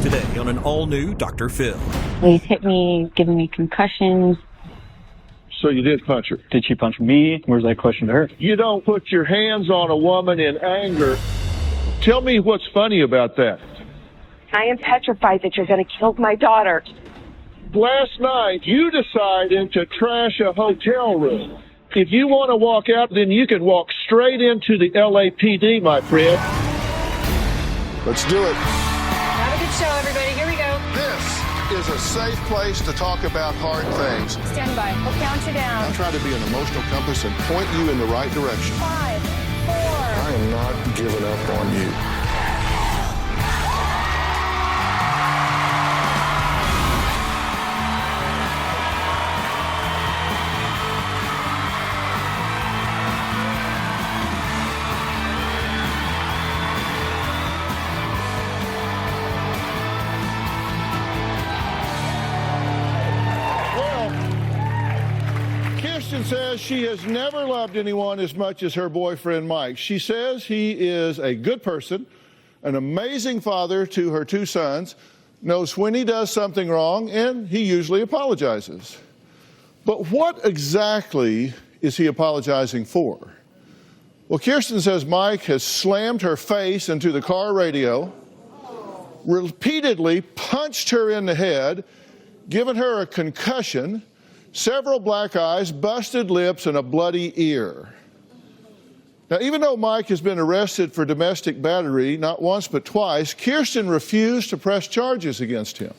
Today on an all-new Dr. Phil. He's hit me, given me concussions. So you did punch her? Did she punch me? Where's that question to her? You don't put your hands on a woman in anger. Tell me what's funny about that. I am petrified that you're going to kill my daughter. Last night, you decided to trash a hotel room. If you want to walk out, then you can walk straight into the LAPD, my friend. Let's do it. Have a good show, everybody. Here we go. This is a safe place to talk about hard things. Stand by. We'll count you down. I'm trying to be an emotional compass and point you in the right direction. 5, 4. I am not giving up on you. Kirsten says she has never loved anyone as much as her boyfriend, Mike. She says he is a good person, an amazing father to her 2 sons, knows when he does something wrong, and he usually apologizes. But what exactly is he apologizing for? Well, Kirsten says Mike has slammed her face into the car radio, repeatedly punched her in the head, given her a concussion, several black eyes, busted lips, and a bloody ear. Now, even though Mike has been arrested for domestic battery, not once but twice, Kirsten refused to press charges against him.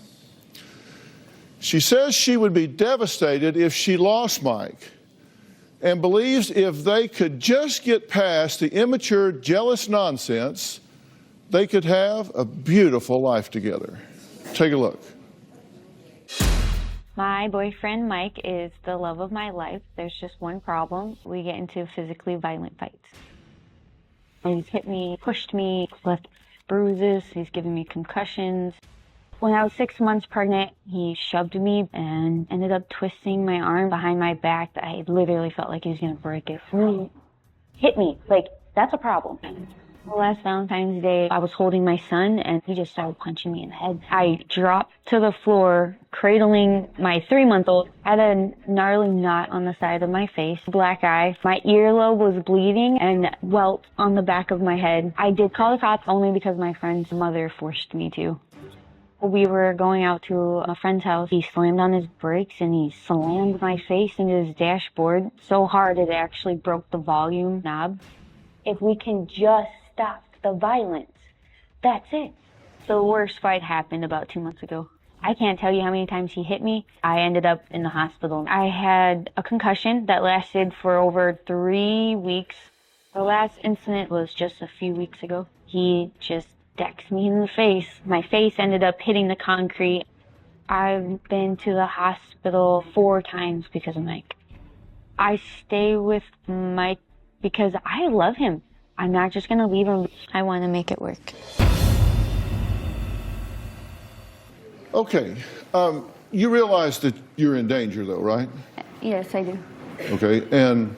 She says she would be devastated if she lost Mike and believes if they could just get past the immature, jealous nonsense, they could have a beautiful life together. Take a look. My boyfriend, Mike, is the love of my life. There's just one problem. We get into physically violent fights. He's hit me, pushed me, left bruises. He's given me concussions. When I was 6 months pregnant, he shoved me and ended up twisting my arm behind my back. I literally felt like he was going to break it. Hit me. Like, that's a problem. Last Valentine's Day, I was holding my son, and he just started punching me in the head. I dropped to the floor, cradling my 3-month-old. I had a gnarly knot on the side of my face, black eye. My earlobe was bleeding and welt on the back of my head. I did call the cops only because my friend's mother forced me to. We were going out to a friend's house. He slammed on his brakes, and he slammed my face into his dashboard so hard it actually broke the volume knob. If we can just stop the violence, that's it. The worst fight happened about 2 months ago. I can't tell you how many times he hit me. I ended up in the hospital. I had a concussion that lasted for over 3 weeks. The last incident was just a few weeks ago. He just decks me in the face. My face ended up hitting the concrete. I've been to the hospital 4 times because of Mike. I stay with Mike because I love him. I'm not just going to leave him. I want to make it work. Okay. You realize that you're in danger, though, right? Yes, I do. Okay. And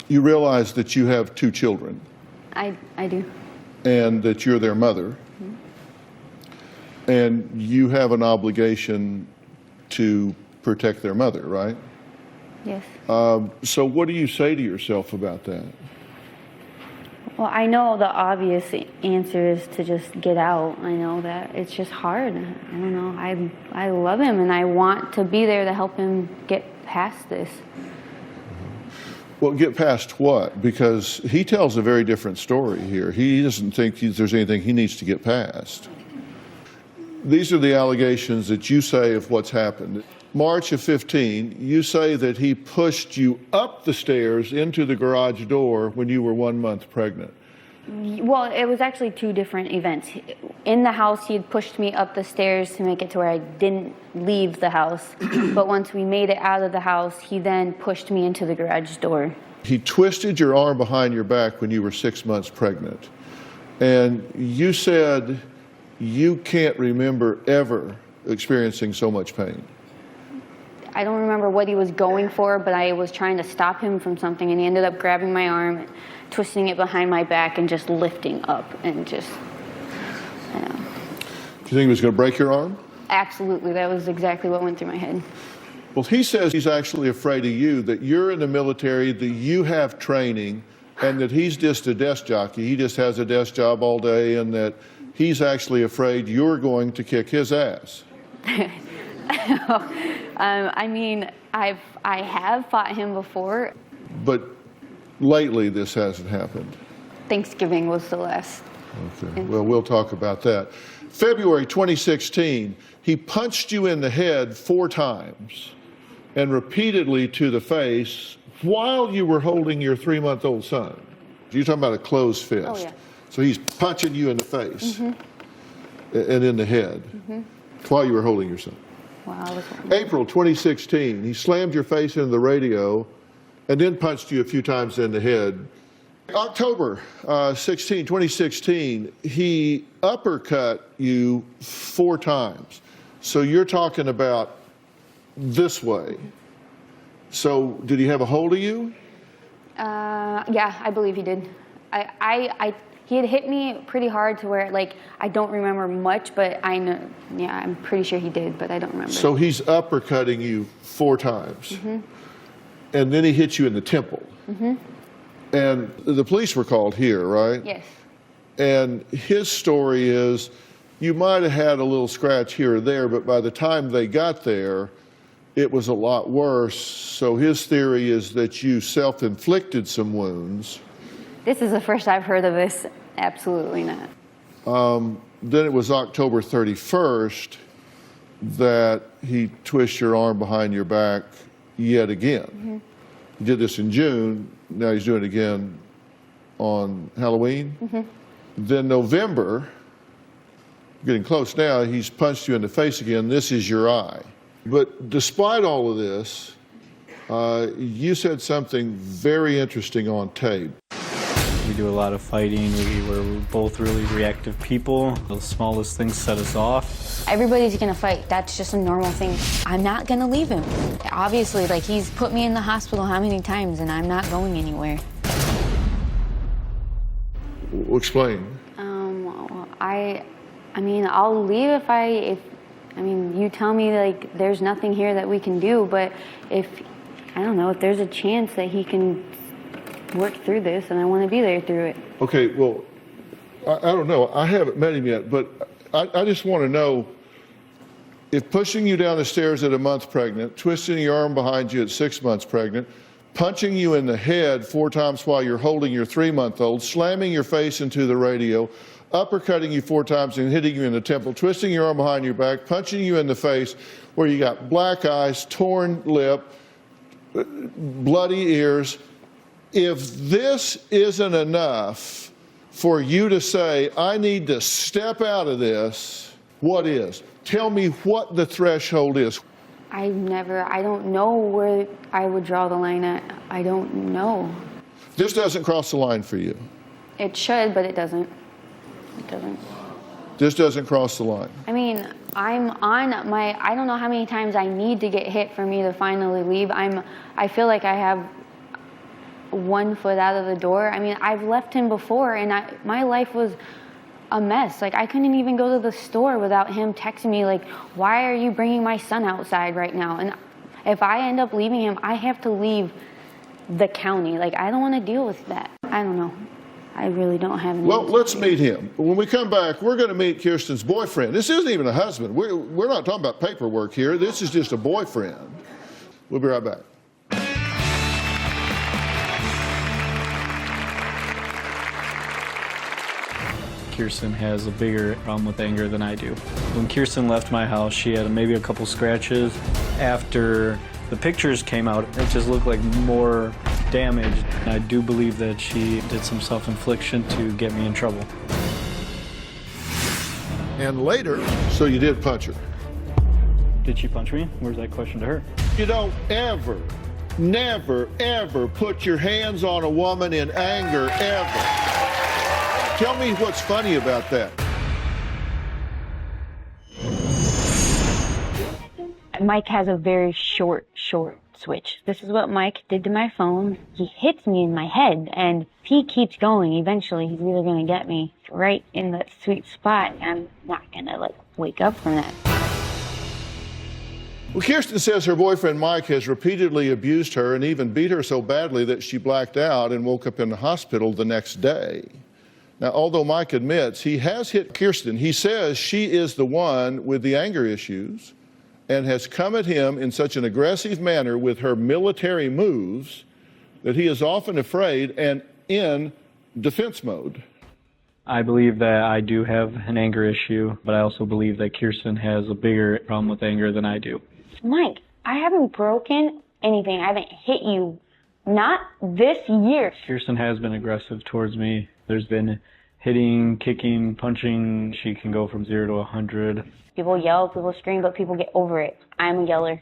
you realize that you have 2 children. I do. And that you're their mother. Mm-hmm. And you have an obligation to protect their mother, right? Yes. So what do you say to yourself about that? Well, I know the obvious answer is to just get out. I know that it's just hard. I don't know. I love him, and I want to be there to help him get past this. Well, get past what? Because he tells a very different story here. He doesn't think there's anything he needs to get past. These are the allegations that you say of what's happened. March of 15, you say that he pushed you up the stairs into the garage door when you were 1 month pregnant. Well, it was actually 2 different events. In the house, he had pushed me up the stairs to make it to where I didn't leave the house. But once we made it out of the house, he then pushed me into the garage door. He twisted your arm behind your back when you were 6 months pregnant. And you said you can't remember ever experiencing so much pain. I don't remember what he was going for, but I was trying to stop him from something, and he ended up grabbing my arm, twisting it behind my back, and just lifting up, and just, you think he was going to break your arm? Absolutely. That was exactly what went through my head. Well, he says he's actually afraid of you, that you're in the military, that you have training, and that he's just a desk jockey. He just has a desk job all day, and that he's actually afraid you're going to kick his ass. I mean, I have fought him before. But lately, this hasn't happened. Thanksgiving was the last. Okay, well, we'll talk about that. February 2016, he punched you in the head 4 times and repeatedly to the face while you were holding your 3-month-old son. You're talking about a closed fist. Oh, yeah. So he's punching you in the face and in the head while you were holding your son. Wow, I was April 2016, he slammed your face into the radio and then punched you a few times in the head. October 2016, he uppercut you 4 times. So you're talking about this way. So did he have a hold of you? Yeah, I believe he did. He had hit me pretty hard to where, like, I don't remember much, but I know, yeah, I'm pretty sure he did, but I don't remember. So he's uppercutting you 4 times. And then he hit you in the temple. And the police were called here, right? Yes. And his story is, you might have had a little scratch here or there, but by the time they got there, it was a lot worse. So his theory is that you self-inflicted some wounds. This is the first I've heard of this. Absolutely not. Then it was October 31st that he twists your arm behind your back yet again. He did this in June. Now he's doing it again on Halloween. Then November, getting close now, he's punched you in the face again. This is your eye. But despite all of this, you said something very interesting on tape. We do a lot of fighting. We're both really reactive people. The smallest things set us off. Everybody's gonna fight. That's just a normal thing. I'm not gonna leave him. Obviously, like, he's put me in the hospital how many times, and I'm not going anywhere. Explain. I mean, I'll leave if I mean, you tell me, like, there's nothing here that we can do, but if, I don't know, if there's a chance that he can work through this, and I want to be there through it. Okay, well, I don't know. I haven't met him yet, but I just want to know if pushing you down the stairs at a month pregnant, twisting your arm behind you at 6 months pregnant, punching you in the head 4 times while you're holding your 3-month-old, slamming your face into the radio, uppercutting you 4 times and hitting you in the temple, twisting your arm behind your back, punching you in the face where you got black eyes, torn lip, bloody ears. If this isn't enough for you to say, I need to step out of this, what is? Tell me what the threshold is. I don't know where I would draw the line at. I don't know. This doesn't cross the line for you. It should, but it doesn't. It doesn't. This doesn't cross the line. I mean, I'm on my, I don't know how many times I need to get hit for me to finally leave. I feel like I have 1 foot out of the door. I mean, I've left him before, and my life was a mess. Like, I couldn't even go to the store without him texting me, like, why are you bringing my son outside right now? And if I end up leaving him, I have to leave the county. Like, I don't want to deal with that. I don't know. I really don't have any. Well, let's meet him. When we come back, we're going to meet Kirsten's boyfriend. This isn't even a husband. We're not talking about paperwork here. This is just a boyfriend. We'll be right back. Kirsten has a bigger problem with anger than I do. When Kirsten left my house, she had maybe a couple scratches. After the pictures came out, it just looked like more damage. And I do believe that she did some self-infliction to get me in trouble. And later, so you did punch her. Did she punch me? Where's that question to her? You don't ever, never, ever put your hands on a woman in anger, ever. Tell me what's funny about that. Mike has a very short switch. This is what Mike did to my phone. He hits me in my head, and if he keeps going, eventually he's either going to get me right in that sweet spot. I'm not going to, like, wake up from that. Well, Kirsten says her boyfriend Mike has repeatedly abused her and even beat her so badly that she blacked out and woke up in the hospital the next day. Now, although Mike admits he has hit Kirsten, he says she is the one with the anger issues and has come at him in such an aggressive manner with her military moves that he is often afraid and in defense mode. I believe that I do have an anger issue, but I also believe that Kirsten has a bigger problem with anger than I do. Mike, I haven't broken anything. I haven't hit you. Not this year. Kirsten has been aggressive towards me. There's been hitting, kicking, punching. She can go from 0 to 100. People yell, people scream, but people get over it. I'm a yeller.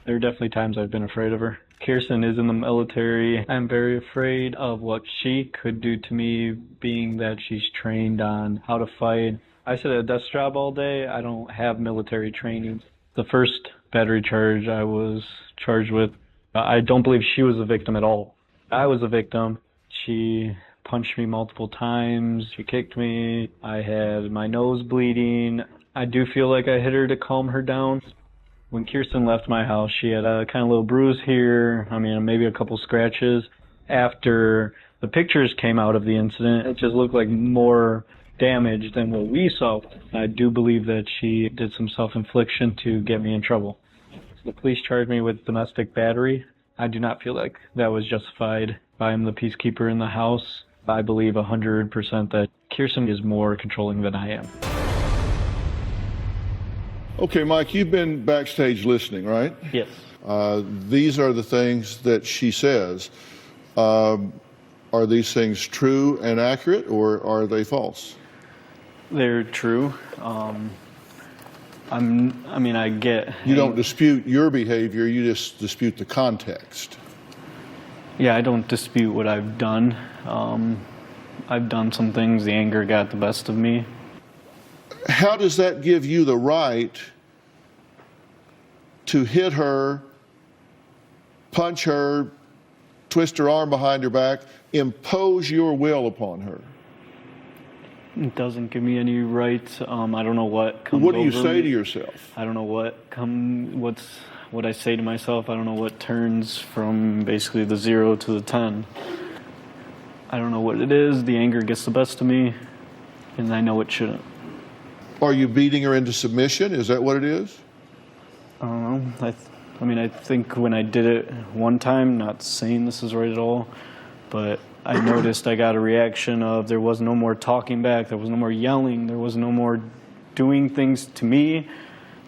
There are definitely times I've been afraid of her. Kirsten is in the military. I'm very afraid of what she could do to me, being that she's trained on how to fight. I sit at a desk job all day. I don't have military training. The first battery charge I was charged with, I don't believe she was a victim at all. I was a victim. She punched me multiple times. She kicked me. I had my nose bleeding. I do feel like I hit her to calm her down. When Kirsten left my house, she had a kind of little bruise here. I mean, maybe a couple scratches. After the pictures came out of the incident, it just looked like more damage than what we saw. I do believe that she did some self-infliction to get me in trouble. The police charged me with domestic battery. I do not feel like that was justified. I am the peacekeeper in the house. I believe 100% that Kirsten is more controlling than I am. Okay, Mike, you've been backstage listening, right? Yes. These are the things that she says. Are these things true and accurate, or are they false? They're true. I get... You don't dispute your behavior, you just dispute the context. Yeah, I don't dispute what I've done. I've done some things, the anger got the best of me. How does that give you the right to hit her, punch her, twist her arm behind her back, impose your will upon her? It doesn't give me any rights. I don't know what comes What do you over say me. to yourself? I don't know what I say to myself. I don't know what turns from basically the 0 to the 10. I don't know what it is. The anger gets the best of me, and I know it shouldn't. Are you beating her into submission? Is that what it is? I don't know. I think when I did it one time, not saying this is right at all, but I noticed I got a reaction of there was no more talking back, there was no more yelling, there was no more doing things to me,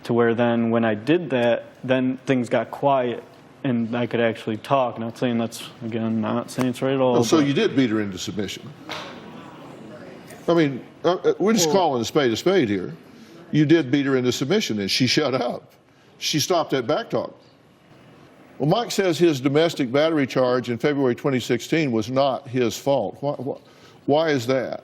to where then when I did that, then things got quiet and I could actually talk. Not saying that's, again, not saying it's right at all. Oh, so you did beat her into submission. I mean, we're just calling a spade here. You did beat her into submission and she shut up. She stopped that back talk. Well, Mike says his domestic battery charge in February 2016 was not his fault. Why is that?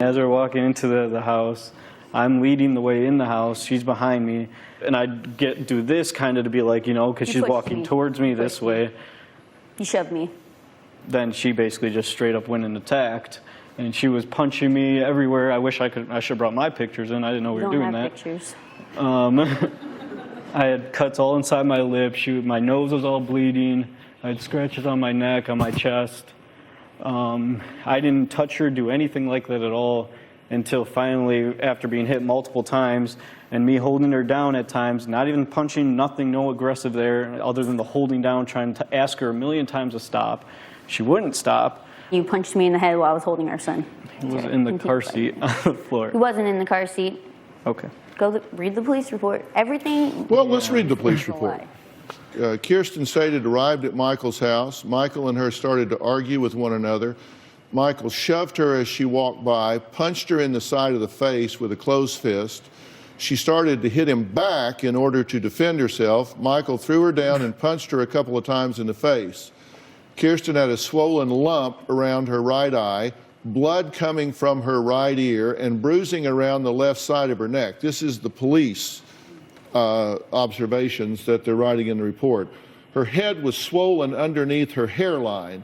As we're walking into the house, I'm leading the way in the house, she's behind me, and I do this kind of to be like, because she's walking towards me this way. You shoved me. Then she basically just straight up went and attacked, and she was punching me everywhere. I should have brought my pictures in. I didn't know we were doing that. Pictures. I had cuts all inside my lip. My nose was all bleeding. I had scratches on my neck, on my chest. I didn't touch her, do anything like that at all, until finally, after being hit multiple times, and me holding her down at times, not even punching, nothing, no aggressive there, other than the holding down, trying to ask her a million times to stop. She wouldn't stop. You punched me in the head while I was holding our son. He was in the car seat on the floor. He wasn't in the car seat. Okay. Go read the police report. Everything. Well, let's read the police report. Kirsten stated arrived at Michael's house. Michael and her started to argue with one another. Michael shoved her as she walked by, punched her in the side of the face with a closed fist. She started to hit him back in order to defend herself. Michael threw her down and punched her a couple of times in the face. Kirsten had a swollen lump around her right eye, blood coming from her right ear, and bruising around the left side of her neck. This is the police observations that they're writing in the report. Her head was swollen underneath her hairline.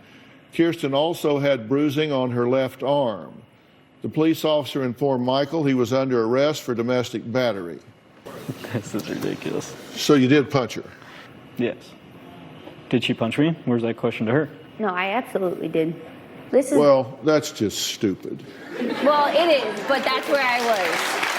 Kirsten also had bruising on her left arm. The police officer informed Michael he was under arrest for domestic battery. This is ridiculous. So you did punch her? Yes. Did she punch me? Where's that question to her? No, I absolutely did. This is Well, that's just stupid. well, it is, but that's where I was.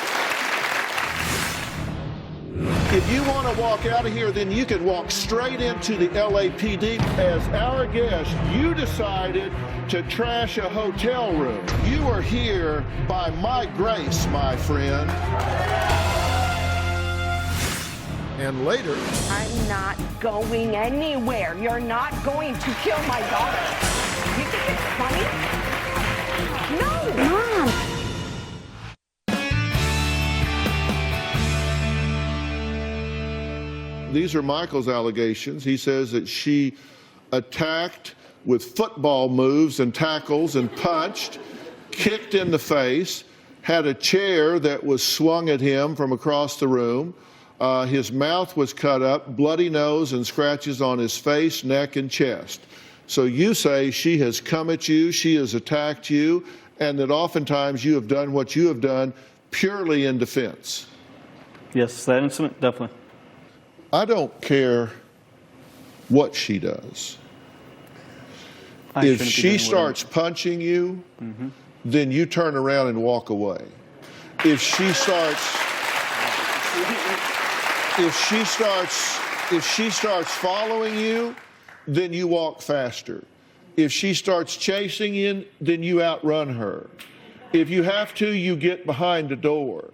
If you want to walk out of here, then you can walk straight into the LAPD. As our guest, you decided to trash a hotel room. You are here by my grace, my friend. And later, I'm not going anywhere. You're not going to kill my daughter. You think it's funny? No. Mom. these are Michael's allegations. He says that she attacked with football moves and tackles and punched, kicked in the face, had a chair that was swung at him from across the room. His mouth was cut up, bloody nose and scratches on his face, neck, and chest. So you say she has come at you, she has attacked you, and that oftentimes you have done what you have done purely in defense. Yes, that incident, definitely. I don't care what she does. If she starts punching you, then you turn around and walk away. If she starts following you, then you walk faster. If she starts chasing you, then you outrun her. If you have to, you get behind the door.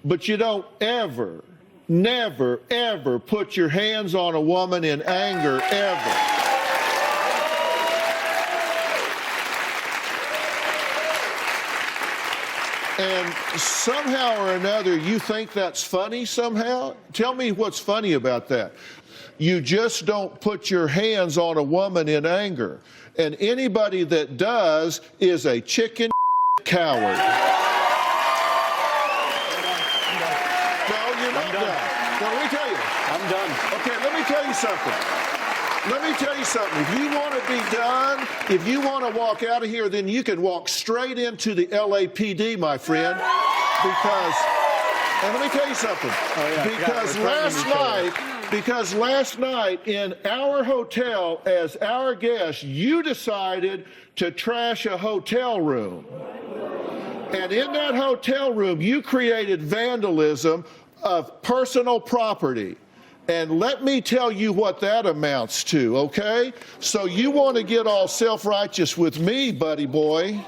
But you don't ever, never, ever put your hands on a woman in anger, ever. And somehow or another, you think that's funny somehow? Tell me what's funny about that. You just don't put your hands on a woman in anger. And anybody that does is a chicken coward. No, you're not done. No, let me tell you. I'm done. Okay, let me tell you something. Let me tell you something. If you want to be done, if you want to walk out of here, then you can walk straight into the LAPD, my friend. Because, and let me tell you something. Because last night in our hotel, as our guest, you decided to trash a hotel room. And in that hotel room, you created vandalism of personal property. And let me tell you what that amounts to, okay? So you want to get all self-righteous with me, buddy boy.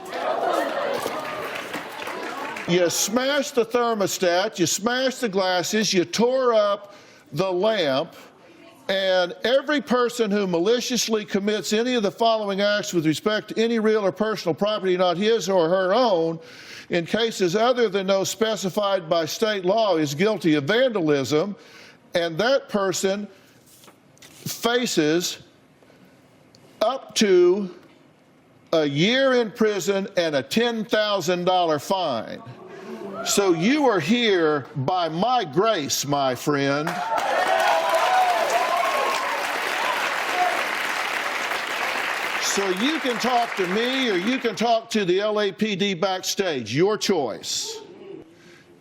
You smashed the thermostat, you smashed the glasses, you tore up the lamp, and every person who maliciously commits any of the following acts with respect to any real or personal property not his or her own, in cases other than those specified by state law, is guilty of vandalism. And that person faces up to a year in prison and a $10,000 fine. So you are here by my grace, my friend. So you can talk to me or you can talk to the LAPD backstage, your choice.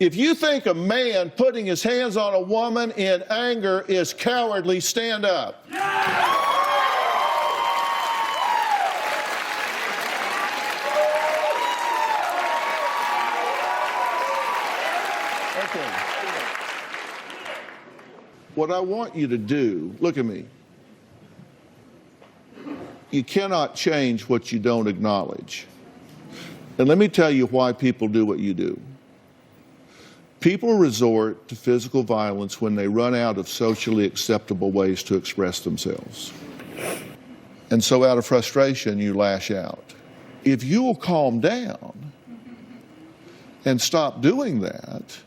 If you think a man putting his hands on a woman in anger is cowardly, stand up. Okay. What I want you to do, look at me. You cannot change what you don't acknowledge. And let me tell you why people do what you do. People resort to physical violence when they run out of socially acceptable ways to express themselves. And so out of frustration, you lash out. If you will calm down and stop doing that,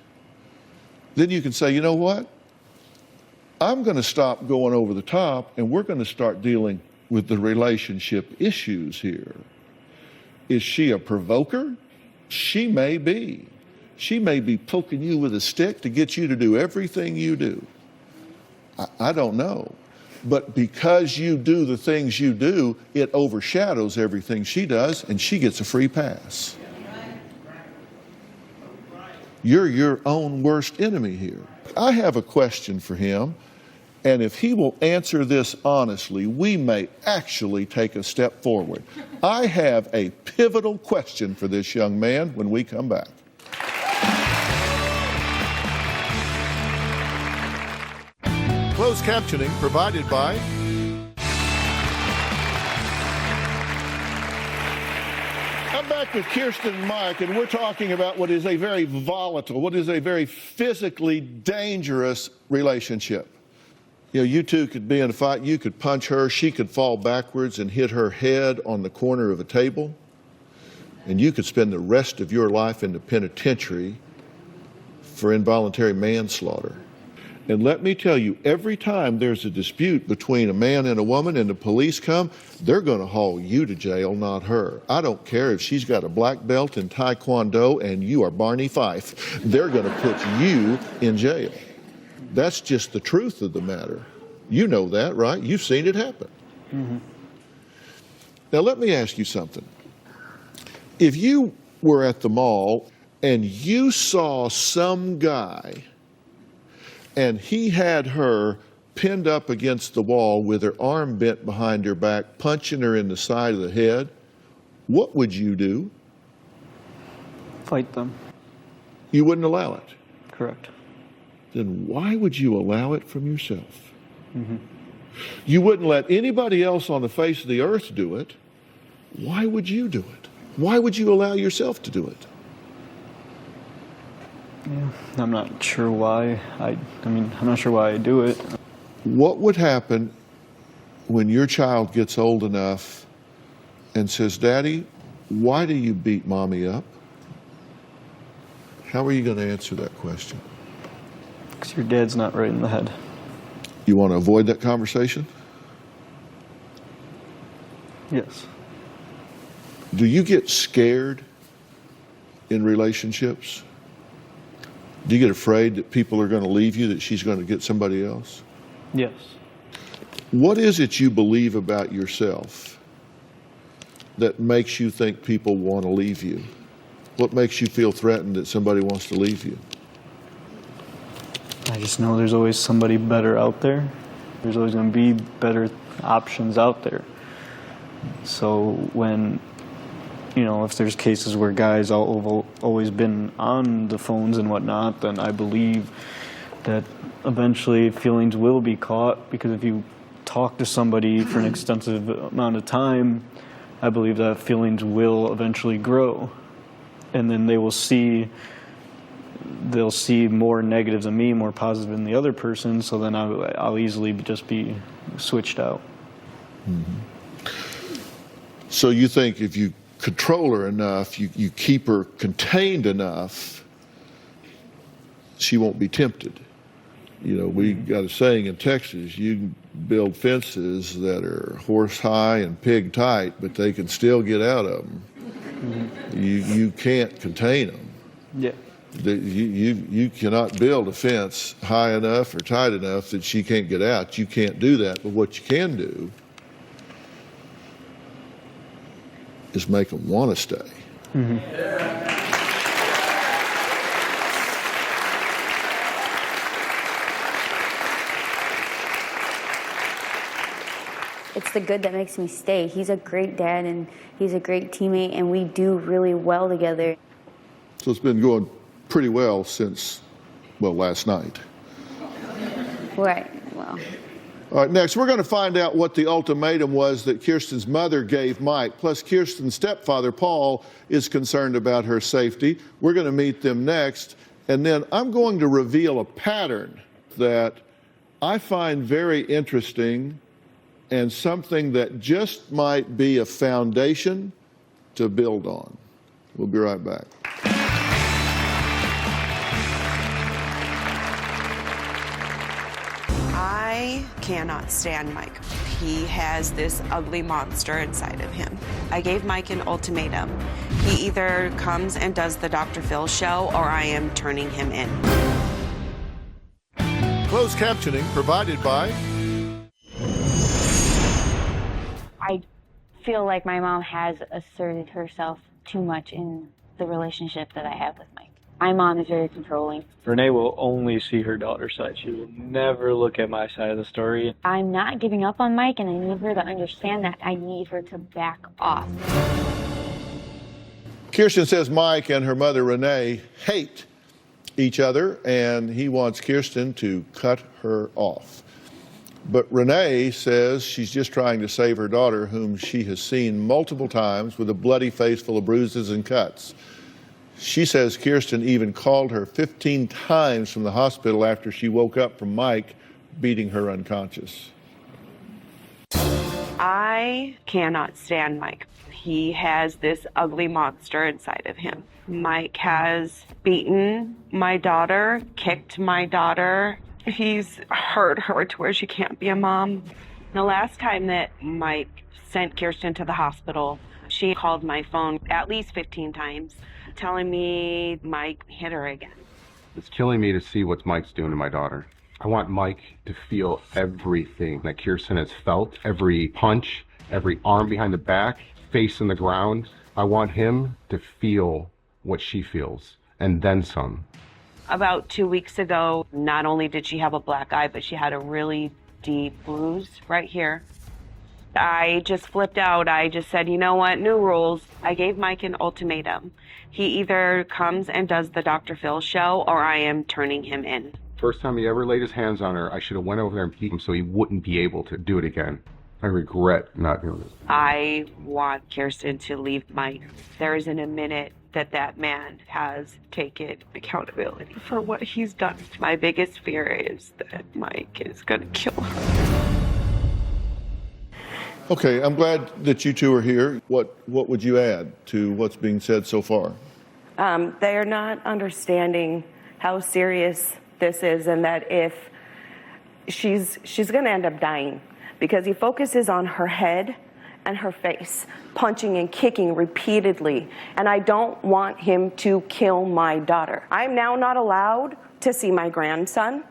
then you can say, you know what? I'm going to stop going over the top and we're going to start dealing with the relationship issues here. Is she a provoker? She may be. She may be poking you with a stick to get you to do everything you do. I don't know. But because you do the things you do, it overshadows everything she does, and she gets a free pass. You're your own worst enemy here. I have a question for him, and if he will answer this honestly, we may actually take a step forward. I have a pivotal question for this young man when we come back. Closed captioning provided by I'm back with Kirsten and Mike, and we're talking about what is a very volatile, what is a very physically dangerous relationship. You know, you two could be in a fight, you could punch her, she could fall backwards and hit her head on the corner of a table, and you could spend the rest of your life in the penitentiary for involuntary manslaughter. And let me tell you, every time there's a dispute between a man and a woman and the police come, they're going to haul you to jail, not her. I don't care if she's got a black belt in Taekwondo and you are Barney Fife. They're going to put you in jail. That's just the truth of the matter. You know that, right? You've seen it happen. Mm-hmm. Now, let me ask you something. If you were at the mall and you saw some guy and he had her pinned up against the wall with her arm bent behind her back, punching her in the side of the head, what would you do? Fight them. You wouldn't allow it? Correct. Then why would you allow it from yourself? Mm-hmm. You wouldn't let anybody else on the face of the earth do it. Why would you do it? Why would you allow yourself to do it? Yeah, I'm not sure why. I'm not sure why I do it. What would happen when your child gets old enough and says, Daddy, why do you beat Mommy up? How are you going to answer that question? Because your dad's not right in the head. You want to avoid that conversation? Yes. Do you get scared in relationships? Do you get afraid that people are going to leave you, that she's going to get somebody else? Yes. What is it you believe about yourself that makes you think people want to leave you? What makes you feel threatened that somebody wants to leave you? I just know there's always somebody better out there. There's always going to be better options out there. So when, if there's cases where guys have always been on the phones and whatnot, then I believe that eventually feelings will be caught, because if you talk to somebody for an extensive amount of time, I believe that feelings will eventually grow. And then they'll see more negatives in me, more positive in the other person, so then I'll easily just be switched out. Mm-hmm. So you think if you control her enough, you keep her contained enough, she won't be tempted. We got a saying in Texas, you can build fences that are horse high and pig tight, but they can still get out of them. Mm-hmm. You can't contain them. Yeah. You cannot build a fence high enough or tight enough that she can't get out. You can't do that, but what you can do is make them want to stay. Mm-hmm. It's the good that makes me stay. He's a great dad and he's a great teammate, and we do really well together. So it's been going pretty well since, last night. Right, well. All right, next, we're going to find out what the ultimatum was that Kirsten's mother gave Mike. Plus, Kirsten's stepfather, Paul, is concerned about her safety. We're going to meet them next. And then I'm going to reveal a pattern that I find very interesting and something that just might be a foundation to build on. We'll be right back. I cannot stand Mike. He has this ugly monster inside of him. I gave Mike an ultimatum. He either comes and does the Dr. Phil show, or I am turning him in. Closed captioning provided by... I feel like my mom has asserted herself too much in the relationship that I have with Mike. My mom is very controlling. Renee will only see her daughter's side. She will never look at my side of the story. I'm not giving up on Mike, and I need her to understand that. I need her to back off. Kirsten says Mike and her mother Renee hate each other, and he wants Kirsten to cut her off. But Renee says she's just trying to save her daughter, whom she has seen multiple times with a bloody face full of bruises and cuts. She says Kirsten even called her 15 times from the hospital after she woke up from Mike beating her unconscious. I cannot stand Mike. He has this ugly monster inside of him. Mike has beaten my daughter, kicked my daughter. He's hurt her to where she can't be a mom. The last time that Mike sent Kirsten to the hospital, she called my phone at least 15 times, telling me Mike hit her again. It's killing me to see what Mike's doing to my daughter. I want Mike to feel everything that Kirsten has felt, every punch, every arm behind the back, face in the ground. I want him to feel what she feels, and then some. About 2 weeks ago, not only did she have a black eye, but she had a really deep bruise right here. I just flipped out. I just said, you know what, new rules. I gave Mike an ultimatum. He either comes and does the Dr. Phil show, or I am turning him in. First time he ever laid his hands on her, I should have went over there and beat him so he wouldn't be able to do it again. I regret not doing this. I want Kirsten to leave Mike. There isn't a minute that man has taken accountability for what he's done. My biggest fear is that Mike is going to kill her. Okay, I'm glad that you two are here. What would you add to what's being said so far? They are not understanding how serious this is, and that if she's going to end up dying, because he focuses on her head and her face, punching and kicking repeatedly. And I don't want him to kill my daughter. I'm now not allowed to see my grandson.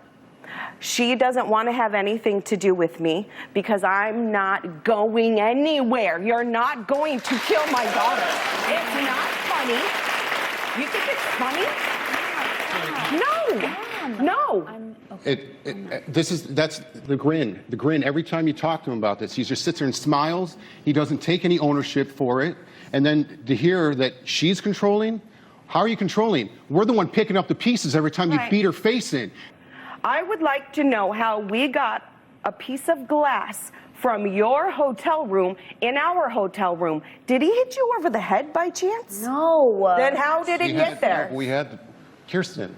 She doesn't want to have anything to do with me because I'm not going anywhere. You're not going to kill my daughter. It's not funny. You think it's funny? No. That's the grin. The grin. Every time you talk to him about this, he just sits there and smiles. He doesn't take any ownership for it. And then to hear that she's controlling, how are you controlling? We're the one picking up the pieces every time you beat her face in. I would like to know how we got a piece of glass from your hotel room in our hotel room. Did he hit you over the head by chance? No. Then how did it get there? We had Kirsten.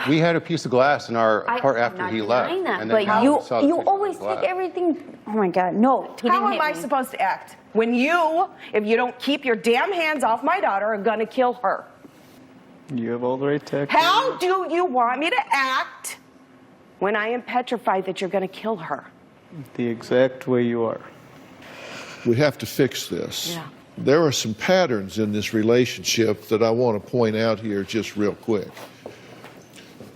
We had a piece of glass in our part after he left. That, but you always take everything. Oh my God, no. How am I supposed to act when you, if you don't keep your damn hands off my daughter, are gonna kill her? You have all the right to act. How do you want me to act when I am petrified that you're gonna kill her? The exact way you are. We have to fix this. Yeah. There are some patterns in this relationship that I want to point out here just real quick.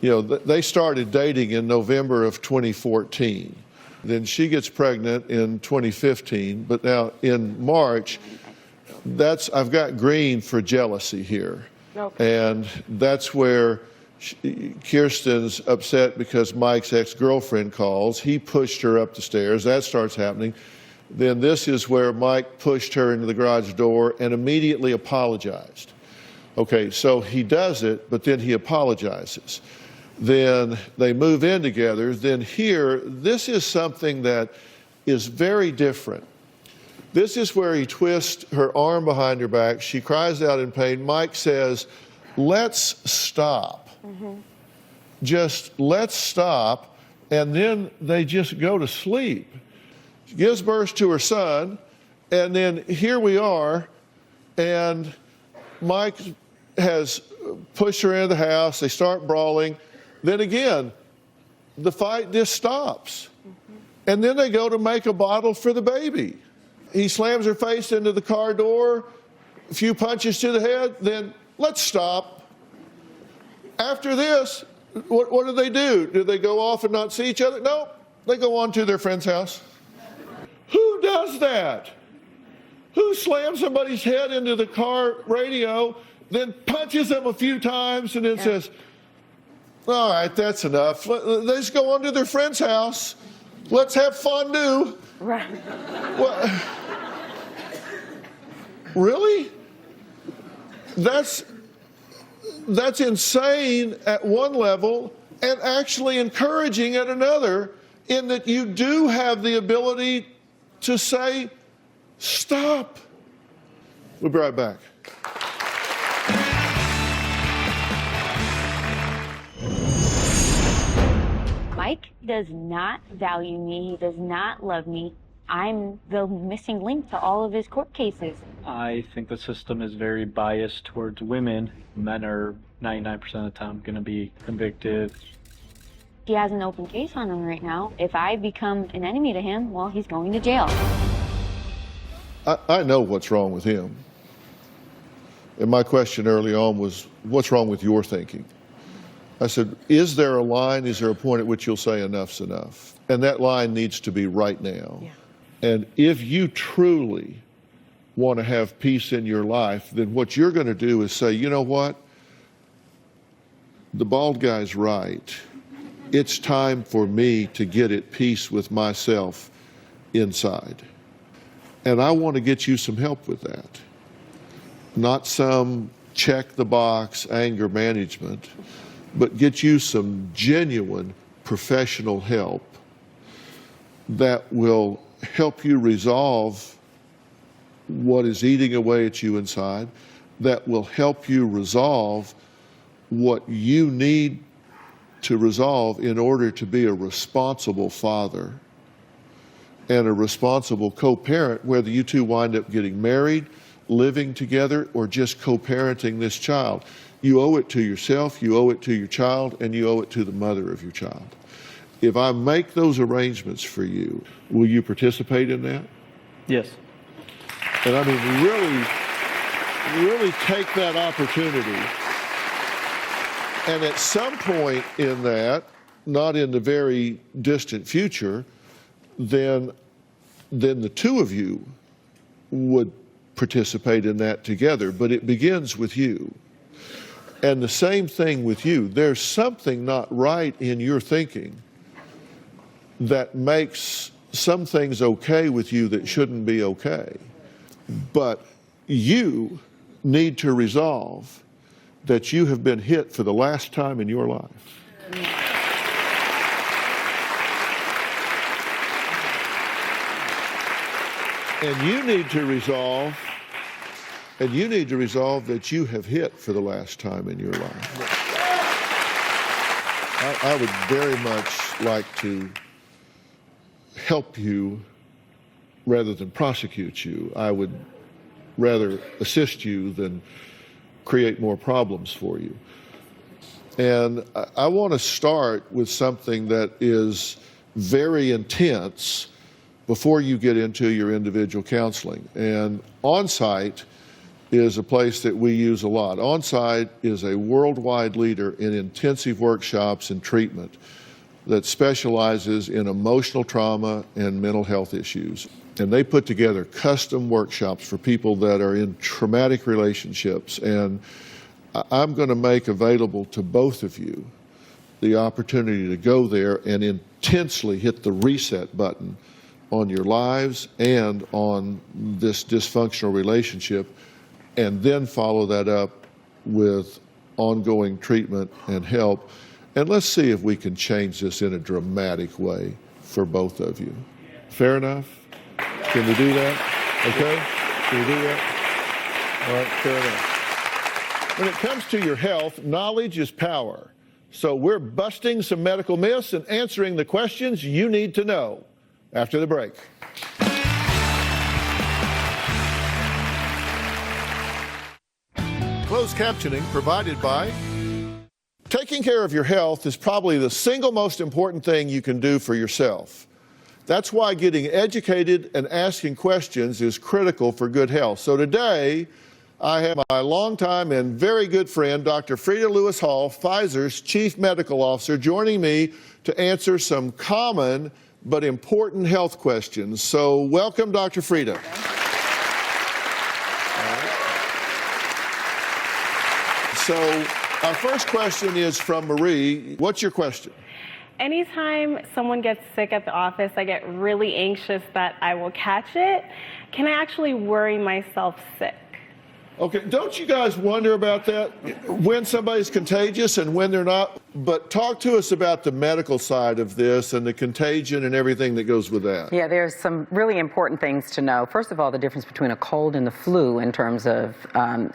You know, they started dating in November of 2014. Then she gets pregnant in 2015, but now in March, I've got green for jealousy here. Okay. And that's where Kirsten's upset because Mike's ex-girlfriend calls. He pushed her up the stairs. That starts happening. Then this is where Mike pushed her into the garage door and immediately apologized. Okay, so he does it, but then he apologizes. Then they move in together. Then here, this is something that is very different. This is where he twists her arm behind her back. She cries out in pain. Mike says, let's stop. Just let's stop. And then they just go to sleep. She gives birth to her son. And then here we are. And Mike has pushed her into the house. They start brawling. Then again, the fight just stops. And then they go to make a bottle for the baby. He slams her face into the car door, a few punches to the head, then let's stop. After this, what do they do? Do they go off and not see each other? No, they go on to their friend's house. Who does that? Who slams somebody's head into the car radio then punches them a few times and then says, all right, that's enough. They just go on to their friend's house. Let's have fondue. Right. Well, really? That's insane at one level and actually encouraging at another, in that you do have the ability to say, stop. We'll be right back. Mike does not value me. He does not love me. I'm the missing link to all of his court cases. I think the system is very biased towards women. Men are 99% of the time going to be convicted. He has an open case on him right now. If I become an enemy to him, well, he's going to jail. I know what's wrong with him. And my question early on was, what's wrong with your thinking? I said, is there a line, is there a point at which you'll say enough's enough? And that line needs to be right now. Yeah. And if you truly want to have peace in your life, then what you're going to do is say, you know what? The bald guy's right. It's time for me to get at peace with myself inside. And I want to get you some help with that. Not some check the box anger management, but get you some genuine professional help that will help you resolve what is eating away at you inside, that will help you resolve what you need to resolve in order to be a responsible father and a responsible co-parent, whether you two wind up getting married, living together, or just co-parenting this child. You owe it to yourself, you owe it to your child, and you owe it to the mother of your child. If I make those arrangements for you, will you participate in that? Yes. And I mean, really take that opportunity. And at some point in that, not in the very distant future, then the two of you would participate in that together. But it begins with you. And the same thing with you. There's something not right in your thinking that makes some things okay with you that shouldn't be okay. But you need to resolve that you have been hit for the last time in your life. And you need to resolve that you have hit for the last time in your life. I would very much like to help you rather than prosecute you. I would rather assist you than create more problems for you. And I want to start with something that is very intense before you get into your individual counseling. And On-Site is a place that we use a lot. On-Site is a worldwide leader in intensive workshops and treatment that specializes in emotional trauma and mental health issues. And they put together custom workshops for people that are in traumatic relationships. And I'm going to make available to both of you the opportunity to go there and intensely hit the reset button on your lives and on this dysfunctional relationship, and then follow that up with ongoing treatment and help. And let's see if we can change this in a dramatic way for both of you. Fair enough? Can we do that? Okay? Can we do that? All right, fair enough. When it comes to your health, knowledge is power. So we're busting some medical myths and answering the questions you need to know after the break. Closed captioning provided by... Taking care of your health is probably the single most important thing you can do for yourself. That's why getting educated and asking questions is critical for good health. So today, I have my longtime and very good friend, Dr. Frida Lewis Hall, Pfizer's Chief Medical Officer, joining me to answer some common but important health questions. So welcome, Dr. Frida. so our first question is from Marie. What's your question? Anytime someone gets sick at the office, I get really anxious that I will catch it. Can I actually worry myself sick? Okay, don't you guys wonder about that? When somebody's contagious and when they're not? But talk to us about the medical side of this and the contagion and everything that goes with that. Yeah, there's some really important things to know. First of all, the difference between a cold and the flu in terms of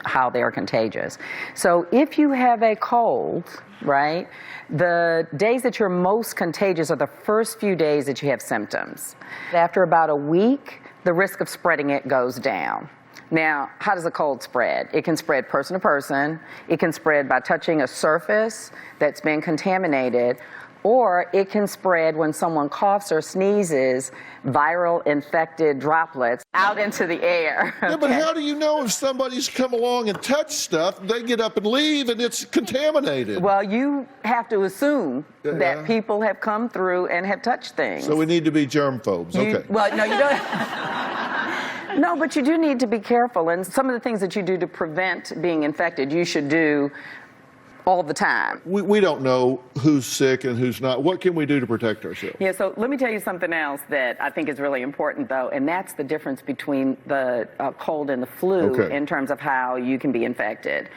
how they are contagious. So if you have a cold, right, the days that you're most contagious are the first few days that you have symptoms. After about a week, the risk of spreading it goes down. Now, how does a cold spread? It can spread person to person. It can spread by touching a surface that's been contaminated, or it can spread when someone coughs or sneezes viral infected droplets out into the air. Yeah, but how do you know if somebody's come along and touched stuff, they get up and leave and it's contaminated? Well, you have to assume that people have come through and have touched things. So we need to be germphobes, okay. Well, no, you don't. No, but you do need to be careful, and some of the things that you do to prevent being infected, you should do all the time. We don't know who's sick and who's not. What can we do to protect ourselves? Yeah, so let me tell you something else that I think is really important, though, and that's the difference between the cold and the flu in terms of how you can be infected.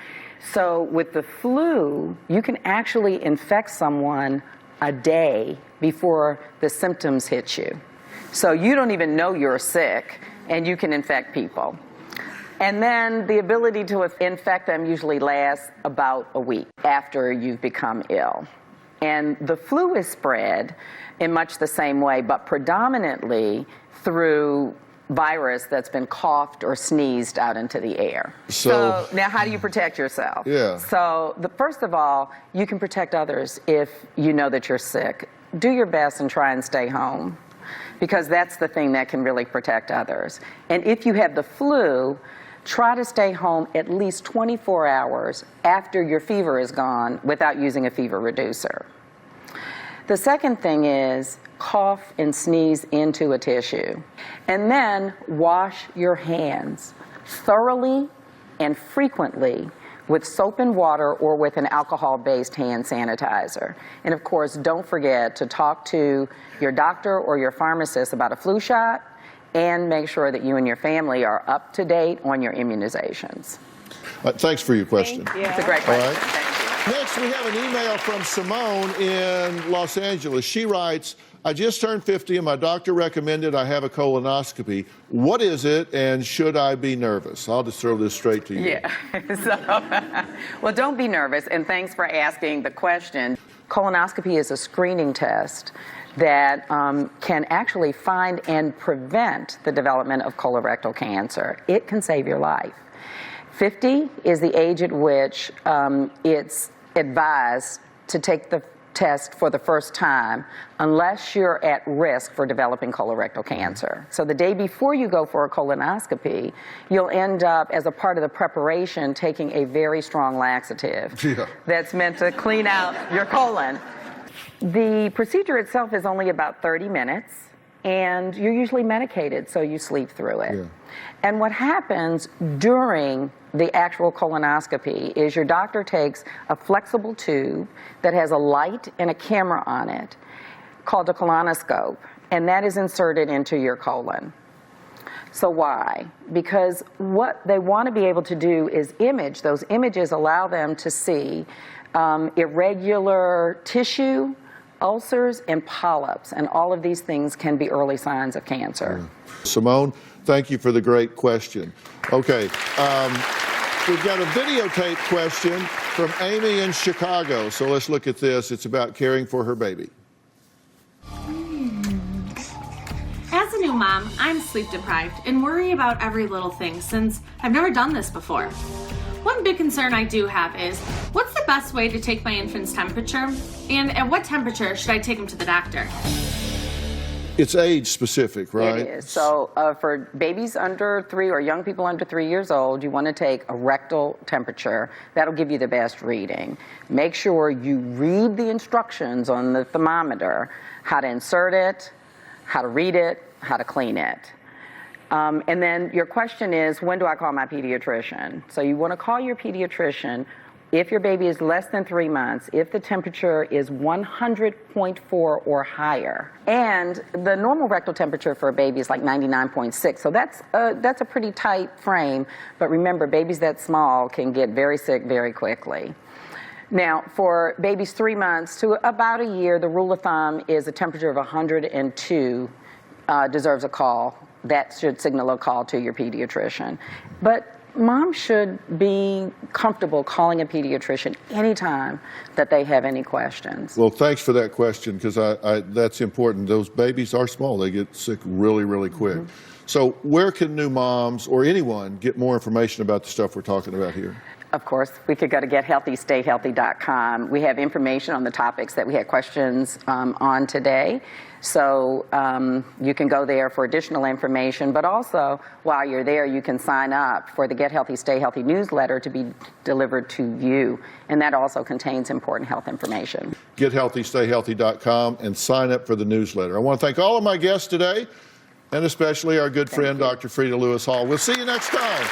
So with the flu, you can actually infect someone a day before the symptoms hit you. So you don't even know you're sick, and you can infect people. And then the ability to infect them usually lasts about a week after you've become ill. And the flu is spread in much the same way, but predominantly through virus that's been coughed or sneezed out into the air. So now how do you protect yourself? Yeah. So first of all, you can protect others if you know that you're sick. Do your best and try and stay home, because that's the thing that can really protect others. And if you have the flu, try to stay home at least 24 hours after your fever is gone without using a fever reducer. The second thing is cough and sneeze into a tissue. And then wash your hands thoroughly and frequently with soap and water or with an alcohol-based hand sanitizer. And of course, don't forget to talk to your doctor or your pharmacist about a flu shot, and make sure that you and your family are up to date on your immunizations. Thanks for your question. Thank you. It's a great question. All right. Next, we have an email from Simone in Los Angeles. She writes, I just turned 50 and my doctor recommended I have a colonoscopy. What is it and should I be nervous? I'll just throw this straight to you. Yeah. Well, don't be nervous, and thanks for asking the question. Colonoscopy is a screening test that can actually find and prevent the development of colorectal cancer. It can save your life. 50 is the age at which it's advised to take the test for the first time unless you're at risk for developing colorectal cancer. So the day before you go for a colonoscopy, you'll end up, as a part of the preparation, taking a very strong laxative that's meant to clean out your colon. The procedure itself is only about 30 minutes, and you're usually medicated, so you sleep through it. And what happens during the actual colonoscopy is your doctor takes a flexible tube that has a light and a camera on it called a colonoscope, and that is inserted into your colon. So why? Because what they want to be able to do is image. Those images allow them to see irregular tissue, ulcers, and polyps, and all of these things can be early signs of cancer. Simone, thank you for the great question. Okay, we've got a videotape question from Amy in Chicago. So let's look at this. It's about caring for her baby. As a new mom, I'm sleep deprived and worry about every little thing since I've never done this before. One big concern I do have is, what's the best way to take my infant's temperature? And at what temperature should I take him to the doctor? It's age specific, right? It is. So for babies under 3 or young people under 3 years old, you want to take a rectal temperature. That'll give you the best reading. Make sure you read the instructions on the thermometer, how to insert it, how to read it, how to clean it. And then your question is, when do I call my pediatrician? So you want to call your pediatrician If your baby is less than 3 months, if the temperature is 100.4 or higher, and the normal rectal temperature for a baby is like 99.6, so that's a pretty tight frame, but remember, babies that small can get very sick very quickly. Now, for babies 3 months to about a year, the rule of thumb is a temperature of 102 deserves a call. That should signal a call to your pediatrician. But mom should be comfortable calling a pediatrician anytime that they have any questions. Well, thanks for that question, because that's important. Those babies are small. They get sick really, really quick. Mm-hmm. So where can new moms or anyone get more information about the stuff we're talking about here? Of course, we could go to gethealthystayhealthy.com. We have information on the topics that we had questions on today. So you can go there for additional information, but also while you're there, you can sign up for the Get Healthy, Stay Healthy newsletter to be delivered to you. And that also contains important health information. GetHealthyStayHealthy.com and sign up for the newsletter. I want to thank all of my guests today, and especially our good friend, Dr. Frida Lewis Hall. We'll see you next time.